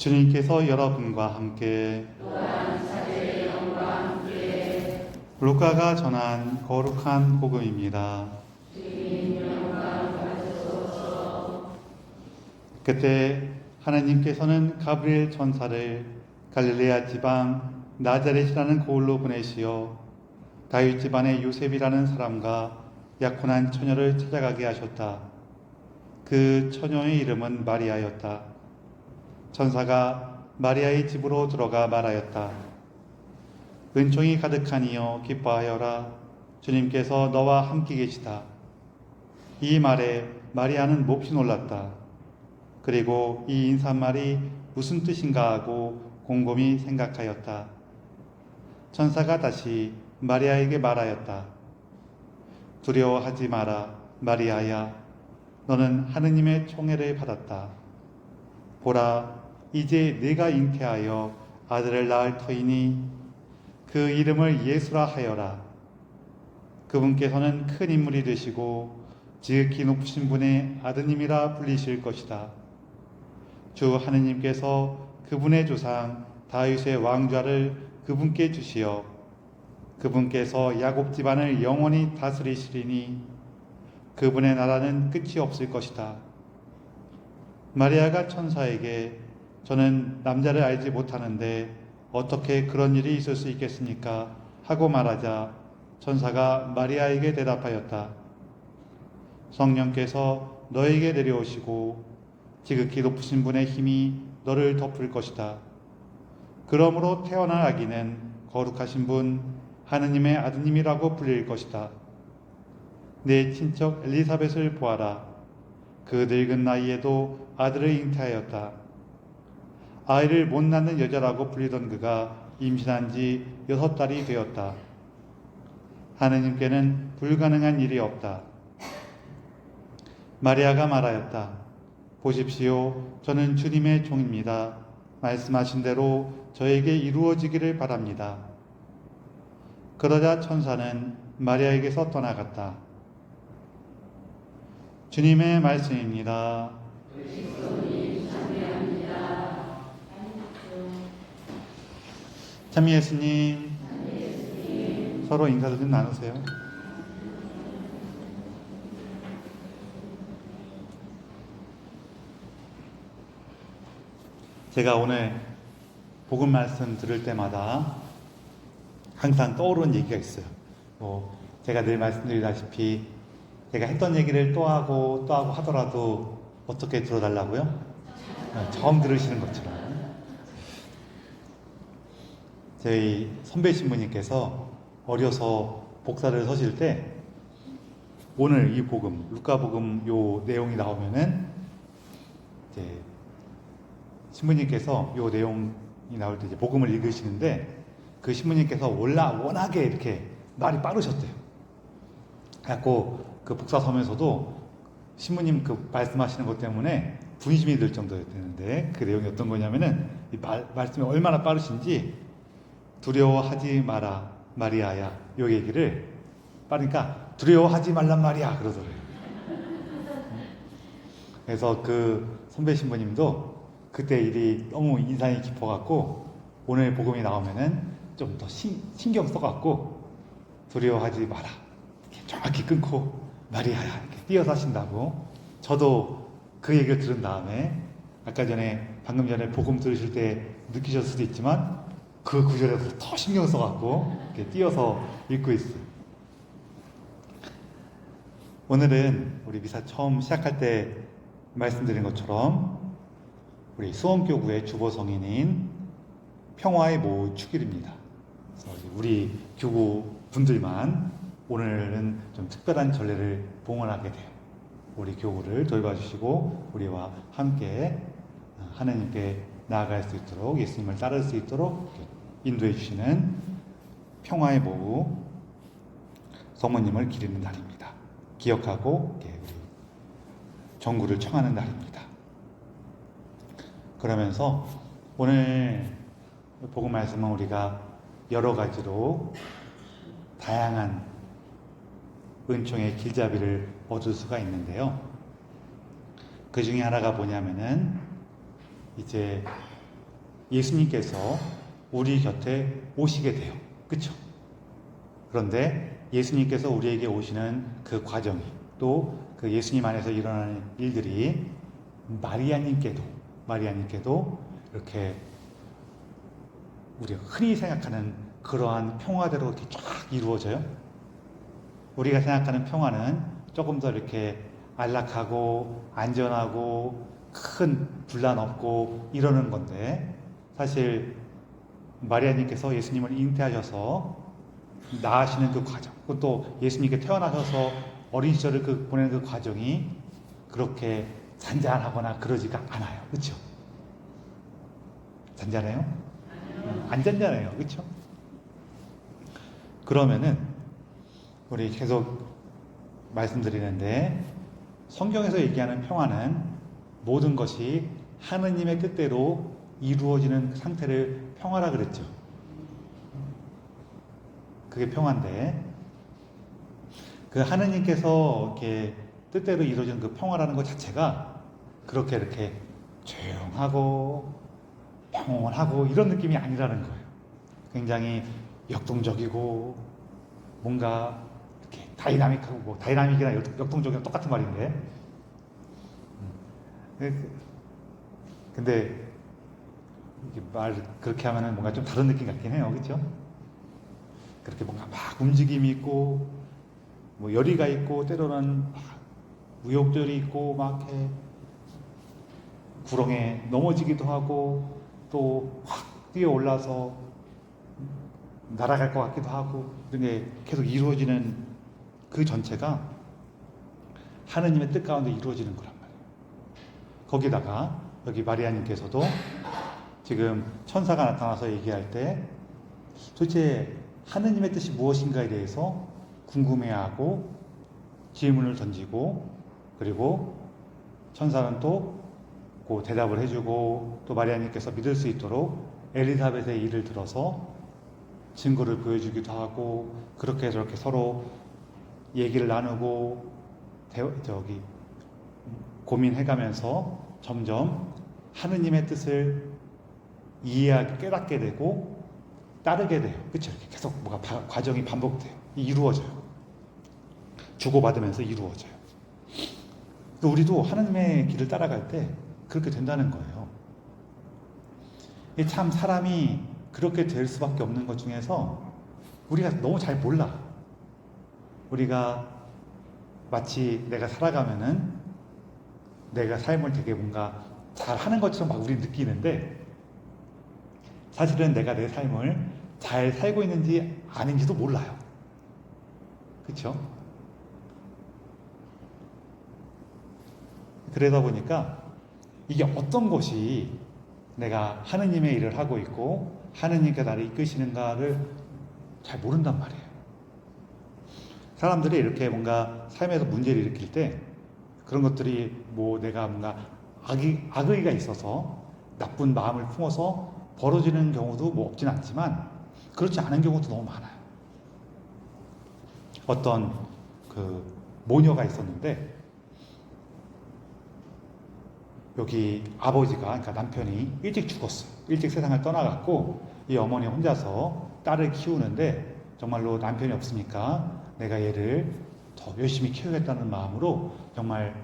주님께서 여러분과 함께 루카가 전한 거룩한 복음입니다. 그때 하나님께서는 가브리엘 천사를 갈릴레아 지방 나자렛이라는 고을로 보내시어 다윗 집안의 요셉이라는 사람과 약혼한 처녀를 찾아가게 하셨다. 그 처녀의 이름은 마리아였다. 천사가 마리아의 집으로 들어가 말하였다. 은총이 가득하니여 기뻐하여라. 주님께서 너와 함께 계시다. 이 말에 마리아는 몹시 놀랐다. 그리고 이 인사말이 무슨 뜻인가 하고 곰곰이 생각하였다. 천사가 다시 마리아에게 말하였다. 두려워하지 마라, 마리아야. 너는 하느님의 총애를 받았다. 보라, 이제 네가 잉태하여 아들을 낳을 터이니 그 이름을 예수라 하여라. 그분께서는 큰 인물이 되시고 지극히 높으신 분의 아드님이라 불리실 것이다. 주 하느님께서 그분의 조상 다윗의 왕좌를 그분께 주시어 그분께서 야곱 집안을 영원히 다스리시리니 그분의 나라는 끝이 없을 것이다. 마리아가 천사에게 저는 남자를 알지 못하는데 어떻게 그런 일이 있을 수 있겠습니까? 하고 말하자 천사가 마리아에게 대답하였다. 성령께서 너에게 내려오시고 지극히 높으신 분의 힘이 너를 덮을 것이다. 그러므로 태어날 아기는 거룩하신 분 하느님의 아드님이라고 불릴 것이다. 내 친척 엘리사벳을 보아라. 그 늙은 나이에도 아들을 잉태하였다. 아이를 못 낳는 여자라고 불리던 그가 임신한 지 6달이 되었다. 하느님께는 불가능한 일이 없다. 마리아가 말하였다. 보십시오. 저는 주님의 종입니다. 말씀하신 대로 저에게 이루어지기를 바랍니다. 그러자 천사는 마리아에게서 떠나갔다. 주님의 말씀입니다. 참 예수님, 서로 인사도 좀 나누세요. 제가 오늘 복음 말씀 들을 때마다 항상 떠오르는 얘기가 있어요. 제가 늘 말씀드리다시피 제가 했던 얘기를 또 하고 하더라도 어떻게 들어달라고요? 처음 들으시는 것처럼. 저희 선배 신부님께서 어려서 복사를 서실 때 오늘 이 복음, 루카 복음 요 내용이 나오면은 이제 신부님께서 요 내용이 나올 때 이제 복음을 읽으시는데 그 신부님께서 워낙에 이렇게 말이 빠르셨대요. 그래갖고 그 복사 서면서도 신부님 그 말씀하시는 것 때문에 분심이 들 정도였는데 그 내용이 어떤 거냐면은 이 말씀이 얼마나 빠르신지 두려워하지 마라 마리아야 요 얘기를 빠르니까 두려워하지 말란 말이야 그러더래요. 그래서 그 선배 신부님도 그때 일이 너무 인상이 깊어갖고 오늘 복음이 나오면은 좀 더 신경 써갖고 두려워하지 마라 이렇게 정확히 끊고 마리아야 이렇게 띄어서 하신다고. 저도 그 얘기를 들은 다음에 방금 전에 복음 들으실 때 느끼셨을 수도 있지만 그 구절에서 더 신경 써갖고 이렇게 띄어서 읽고 있어요. 오늘은 우리 미사 처음 시작할 때 말씀드린 것처럼 우리 수원교구의 주보성인인 평화의 모의 축일입니다. 그래서 우리 교구 분들만 오늘은 좀 특별한 전례를 봉헌하게 돼요. 우리 교구를 돌봐주시고 우리와 함께 하나님께 나아갈 수 있도록 예수님을 따를 수 있도록 인도해 주시는 평화의 모후 성모님을 기리는 날입니다. 기억하고 우리 정구를 청하는 날입니다. 그러면서 오늘 복음 말씀은 우리가 여러 가지로 다양한 은총의 길잡이를 얻을 수가 있는데요. 그 중에 하나가 뭐냐면은 이제 예수님께서 우리 곁에 오시게 돼요. 그쵸? 그런데 예수님께서 우리에게 오시는 그 과정이 또 그 예수님 안에서 일어나는 일들이 마리아님께도 이렇게 우리가 흔히 생각하는 그러한 평화대로 이렇게 쫙 이루어져요. 우리가 생각하는 평화는 조금 더 이렇게 안락하고 안전하고 큰 분란 없고 이러는 건데, 사실 마리아님께서 예수님을 잉태하셔서 낳으시는 그 과정, 그것도 예수님께 태어나셔서 어린 시절을 보내는 그 과정이 그렇게 잔잔하거나 그러지가 않아요. 그렇죠? 잔잔해요? 안 잔잔해요. 그렇죠? 그러면은 우리 계속 말씀드리는데, 성경에서 얘기하는 평화는 모든 것이 하느님의 뜻대로 이루어지는 상태를 평화라 그랬죠. 그게 평화인데, 그 하느님께서 이렇게 뜻대로 이루어지는 그 평화라는 것 자체가 그렇게 이렇게 조용하고 평온하고 이런 느낌이 아니라는 거예요. 굉장히 역동적이고 뭔가 이렇게 다이나믹하고, 뭐 다이나믹이나 역동적이랑 똑같은 말인데, 근데 말 그렇게 하면은 뭔가 좀 다른 느낌 같긴 해요. 그렇죠? 그렇게 뭔가 막 움직임이 있고 뭐 열의가 있고 때로는 우욕절이 있고 막 이렇게 구렁에 넘어지기도 하고 또 확 뛰어 올라서 날아갈 것 같기도 하고, 이런 게 계속 이루어지는 그 전체가 하느님의 뜻 가운데 이루어지는 거란 말이에요. 거기다가 여기 마리아님께서도 지금 천사가 나타나서 얘기할 때 도대체 하느님의 뜻이 무엇인가에 대해서 궁금해하고 질문을 던지고, 그리고 천사는 또 그 대답을 해주고, 또 마리아님께서 믿을 수 있도록 엘리사벳의 일을 들어서 증거를 보여주기도 하고, 그렇게 저렇게 서로 얘기를 나누고 고민해가면서 점점 하느님의 뜻을 이해하게 깨닫게 되고 따르게 돼요. 그렇죠? 이렇게 계속 뭐가 과정이 반복돼요. 이루어져요. 주고받으면서 이루어져요. 우리도 하느님의 길을 따라갈 때 그렇게 된다는 거예요. 참 사람이 그렇게 될 수밖에 없는 것 중에서 우리가 너무 잘 몰라. 우리가 마치 내가 살아가면은 내가 삶을 되게 뭔가 잘 하는 것처럼 막 우리 느끼는데, 사실은 내가 내 삶을 잘 살고 있는지 아닌지도 몰라요. 그렇죠? 그러다 보니까 이게 어떤 것이 내가 하느님의 일을 하고 있고 하느님께 나를 이끄시는가를 잘 모른단 말이에요. 사람들이 이렇게 뭔가 삶에서 문제를 일으킬 때 그런 것들이 뭐 내가 뭔가 악의가 있어서 나쁜 마음을 품어서 벌어지는 경우도 뭐 없진 않지만, 그렇지 않은 경우도 너무 많아요. 어떤 그 모녀가 있었는데, 여기 아버지가, 그러니까 남편이 일찍 죽었어요. 일찍 세상을 떠나갔고 이 어머니 혼자서 딸을 키우는데, 정말로 남편이 없으니까 내가 얘를 더 열심히 키우겠다는 마음으로 정말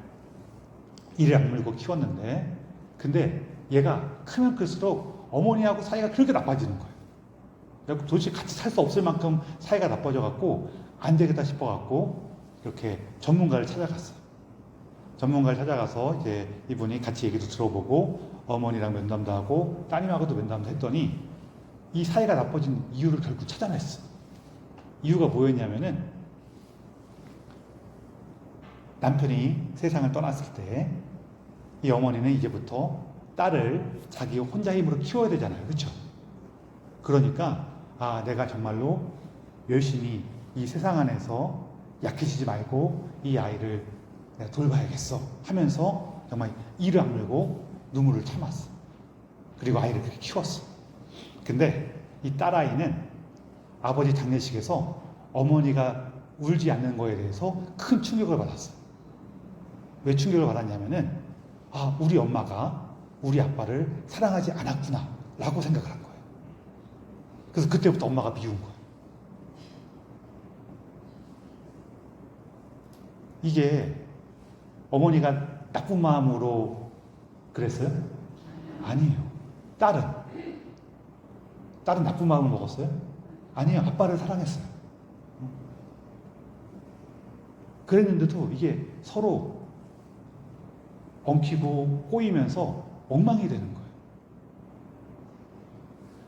이를 악물고 키웠는데, 근데 얘가 크면 클수록 어머니하고 사이가 그렇게 나빠지는 거예요. 도대체 같이 살 수 없을 만큼 사이가 나빠져갖고 안 되겠다 싶어갖고 이렇게 전문가를 찾아갔어요. 전문가를 찾아가서 이제 이분이 같이 얘기도 들어보고 어머니랑 면담도 하고 따님하고도 면담도 했더니 이 사이가 나빠진 이유를 결국 찾아냈어요. 이유가 뭐였냐면은, 남편이 세상을 떠났을 때 이 어머니는 이제부터 딸을 자기 혼자 힘으로 키워야 되잖아요. 그렇죠? 그러니까 내가 정말로 열심히 이 세상 안에서 약해지지 말고 이 아이를 내가 돌봐야겠어 하면서 정말 이를 악물고 눈물을 참았어. 그리고 아이를 그렇게 키웠어. 근데 이 딸아이는 아버지 장례식에서 어머니가 울지 않는 거에 대해서 큰 충격을 받았어요. 왜 충격을 받았냐면은, 우리 엄마가 우리 아빠를 사랑하지 않았구나 라고 생각을 한 거예요. 그래서 그때부터 엄마가 미운 거예요. 이게 어머니가 나쁜 마음으로 그랬어요? 아니에요. 딸은 나쁜 마음을 먹었어요? 아니에요. 아빠를 사랑했어요. 그랬는데도 이게 서로 엉키고 꼬이면서 엉망이 되는 거예요.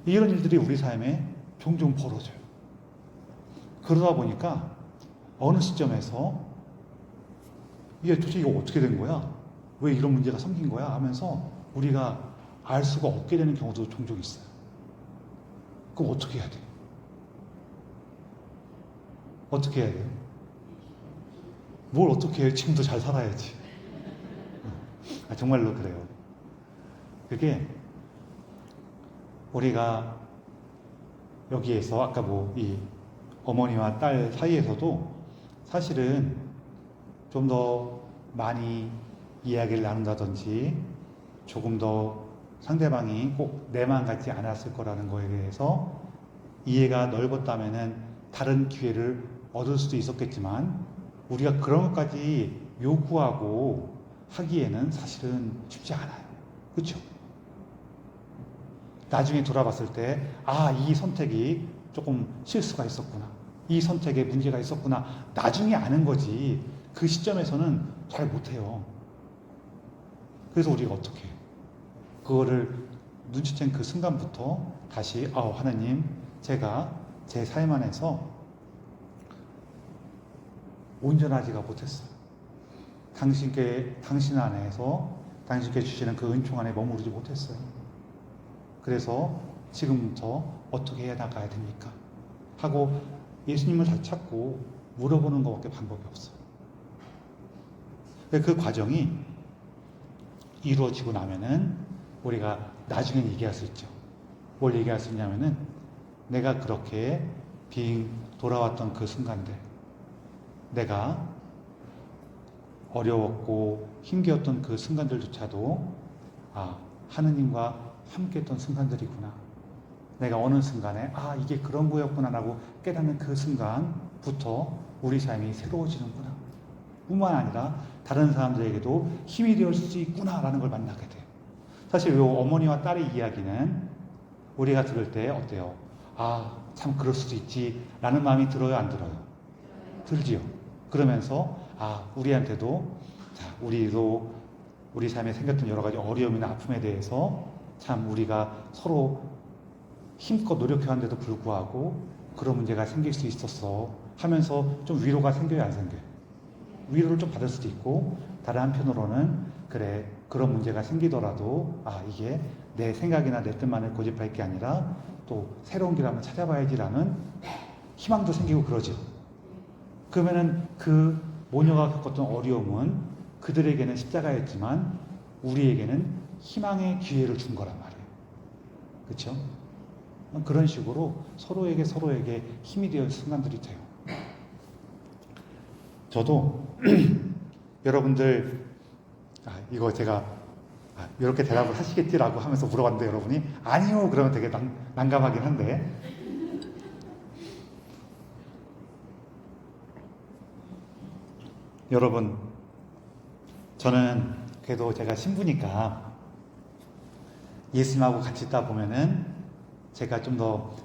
이런 일들이 우리 삶에 종종 벌어져요. 그러다 보니까 어느 시점에서 이게 도대체 이거 어떻게 된 거야? 왜 이런 문제가 생긴 거야? 하면서 우리가 알 수가 없게 되는 경우도 종종 있어요. 그럼 어떻게 해야 돼요? 어떻게 해야 돼요? 뭘 어떻게 해요? 지금도 잘 살아야지. 정말로 그래요. 그게 우리가 여기에서 아까 뭐 이 어머니와 딸 사이에서도 사실은 좀 더 많이 이야기를 나눈다든지 조금 더 상대방이 꼭 내 마음 같지 않았을 거라는 거에 대해서 이해가 넓었다면은 다른 기회를 얻을 수도 있었겠지만 우리가 그런 것까지 요구하고 하기에는 사실은 쉽지 않아요. 그렇죠? 나중에 돌아봤을 때 이 선택이 조금 실수가 있었구나. 이 선택에 문제가 있었구나. 나중에 아는 거지. 그 시점에서는 잘 못해요. 그래서 우리가 어떻게 해요? 그거를 눈치챈 그 순간부터 다시 하나님, 제가 제 삶 안에서 온전하지가 못했어요. 당신 안에서 당신께 주시는 그 은총 안에 머무르지 못했어요. 그래서 지금부터 어떻게 해 나가야 됩니까? 하고 예수님을 잘 찾고 물어보는 것밖에 방법이 없어요. 그 과정이 이루어지고 나면은 우리가 나중에 얘기할 수 있죠. 뭘 얘기할 수 있냐면은 내가 그렇게 빙 돌아왔던 그 순간들, 내가 어려웠고 힘겨웠던 그 순간들조차도 하느님과 함께했던 순간들이구나. 내가 어느 순간에 이게 그런 거였구나 라고 깨닫는 그 순간부터 우리 삶이 새로워지는구나. 뿐만 아니라 다른 사람들에게도 힘이 되어 줄 수 있구나 라는 걸 만나게 돼요. 사실 이 어머니와 딸의 이야기는 우리가 들을 때 어때요? 참 그럴 수도 있지 라는 마음이 들어요, 안 들어요? 들지요. 그러면서 우리한테도 우리도 우리 삶에 생겼던 여러 가지 어려움이나 아픔에 대해서 참 우리가 서로 힘껏 노력해왔는데도 불구하고 그런 문제가 생길 수 있었어 하면서 좀 위로가 생겨요, 안 생겨요? 위로를 좀 받을 수도 있고, 다른 한편으로는 그래, 그런 문제가 생기더라도 이게 내 생각이나 내 뜻만을 고집할 게 아니라 또 새로운 길 한번 찾아봐야지라는 희망도 생기고 그러죠. 그러면은 그 모녀가 겪었던 어려움은 그들에게는 십자가였지만 우리에게는 희망의 기회를 준 거란 말이에요. 그렇죠? 그런 식으로 서로에게 힘이 되어 순간들이 돼요. 저도 여러분들 이거 제가 이렇게 대답을 하시겠지라고 하면서 물어봤는데 여러분이 아니요 그러면 되게 난감하긴 한데, 여러분, 저는 그래도 제가 신부니까 예수님하고 같이 있다 보면은 제가 좀 더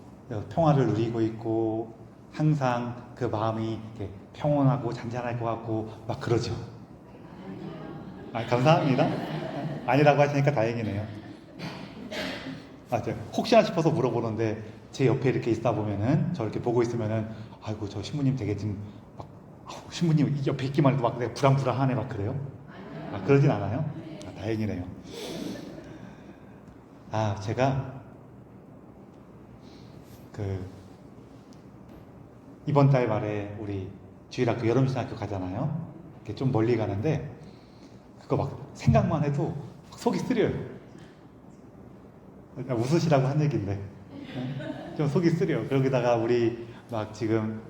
평화를 누리고 있고 항상 그 마음이 이렇게 평온하고 잔잔할 것 같고 막 그러죠. 감사합니다. 아니라고 하시니까 다행이네요. 혹시나 싶어서 물어보는데 제 옆에 이렇게 있다 보면은 저 이렇게 보고 있으면은 아이고 저 신부님 되게 지금 막 신부님 옆에 있기만 해도 막 내가 불안불안하네 막 그래요? 그러진 않아요? 다행이네요. 제가 이번 달 말에 우리 주일학교 여름신학교 가잖아요. 이렇게 좀 멀리 가는데 그거 막 생각만 해도 속이 쓰려요. 웃으시라고 한 얘기인데 좀 속이 쓰려. 그러기다가 우리 막 지금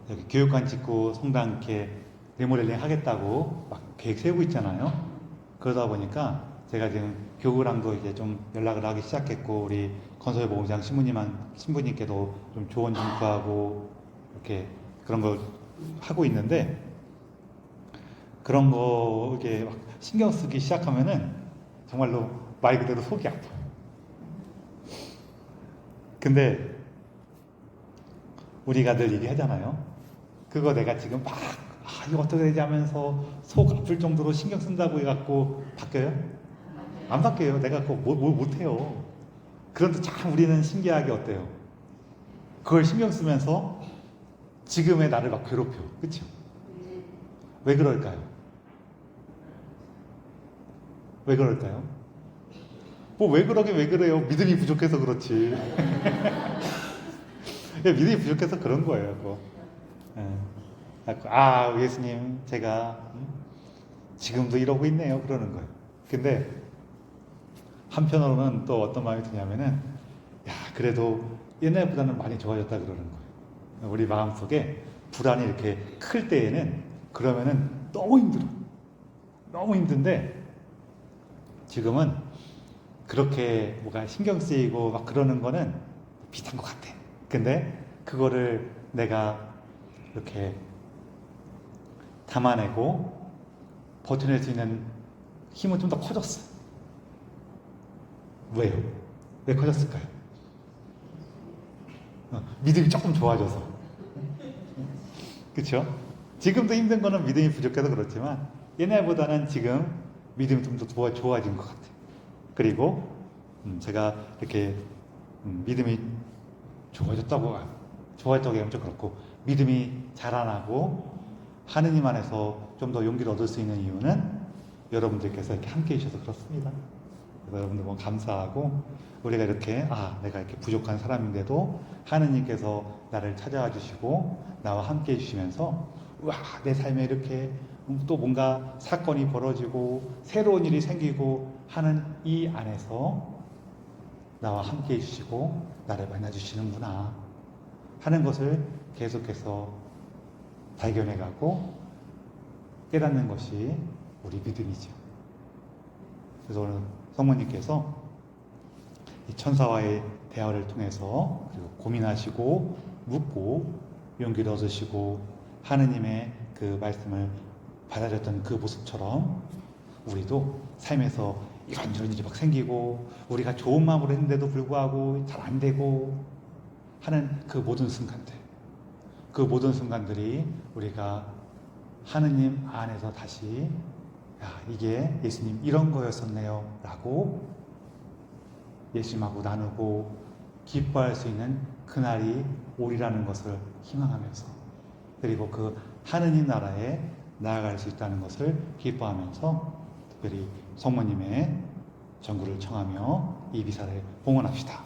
여기 교육관 짓고 성당 이렇게 리모델링 하겠다고 막 계획 세우고 있잖아요. 그러다 보니까 제가 지금 교구랑도 이제 좀 연락을 하기 시작했고, 우리 건설 보호장 신부님께도 좀 조언 좀 구하고 이렇게 그런 걸 하고 있는데, 그런 거 이게 막 신경 쓰기 시작하면은 정말로 말 그대로 속이 아파요. 근데 우리가 늘 얘기하잖아요. 그거 내가 지금 막 이거 어떻게 되지 하면서 속 아플 정도로 신경 쓴다고 해갖고 바뀌어요? 안 바뀌어요. 내가 그거 뭘 못해요. 그런데 참 우리는 신기하게 어때요? 그걸 신경 쓰면서 지금의 나를 막 괴롭혀. 그쵸? 왜 그럴까요? 왜 그럴까요? 뭐 왜 그러긴 왜 그래요? 믿음이 부족해서 그렇지. 믿음이 부족해서 그런 거예요. 그거. 예수님, 제가 지금도 이러고 있네요. 그러는 거예요. 근데 한편으로는 또 어떤 마음이 드냐면은, 그래도 옛날보다는 많이 좋아졌다 그러는 거예요. 우리 마음속에 불안이 이렇게 클 때에는 그러면은 너무 힘들어. 너무 힘든데 지금은 그렇게 뭐가 신경 쓰이고 막 그러는 거는 비슷한 것 같아. 근데 그거를 내가 이렇게 담아내고 버텨낼 수 있는 힘은 좀 더 커졌어. 왜요? 왜 커졌을까요? 믿음이 조금 좋아져서. 그쵸? 지금도 힘든 거는 믿음이 부족해서 그렇지만 옛날보다는 지금 믿음이 좀 더 좋아진 것 같아요. 그리고 제가 이렇게 믿음이 좋아졌다고 하면 좀 그렇고, 믿음이 자라나고 하느님 안에서 좀 더 용기를 얻을 수 있는 이유는 여러분들께서 이렇게 함께 해주셔서 그렇습니다. 그래서 여러분들 너무 감사하고, 우리가 이렇게 내가 이렇게 부족한 사람인데도 하느님께서 나를 찾아와 주시고 나와 함께 해주시면서 내 삶에 이렇게 또 뭔가 사건이 벌어지고 새로운 일이 생기고 하는 이 안에서 나와 함께 해주시고 나를 만나주시는구나 하는 것을 계속해서 발견해가고 깨닫는 것이 우리 믿음이죠. 그래서 오늘 성모님께서 이 천사와의 대화를 통해서 그리고 고민하시고 묻고 용기를 얻으시고 하느님의 그 말씀을 받아들였던 그 모습처럼 우리도 삶에서 이런저런 일이 막 생기고 우리가 좋은 마음으로 했는데도 불구하고 잘 안 되고 하는 그 모든 순간들이 우리가 하느님 안에서 다시 이게 예수님 이런 거였었네요 라고 예수님하고 나누고 기뻐할 수 있는 그날이 오리라는 것을 희망하면서, 그리고 그 하느님 나라에 나아갈 수 있다는 것을 기뻐하면서 특별히 성모님의 전구를 청하며 이 미사를 봉헌합시다.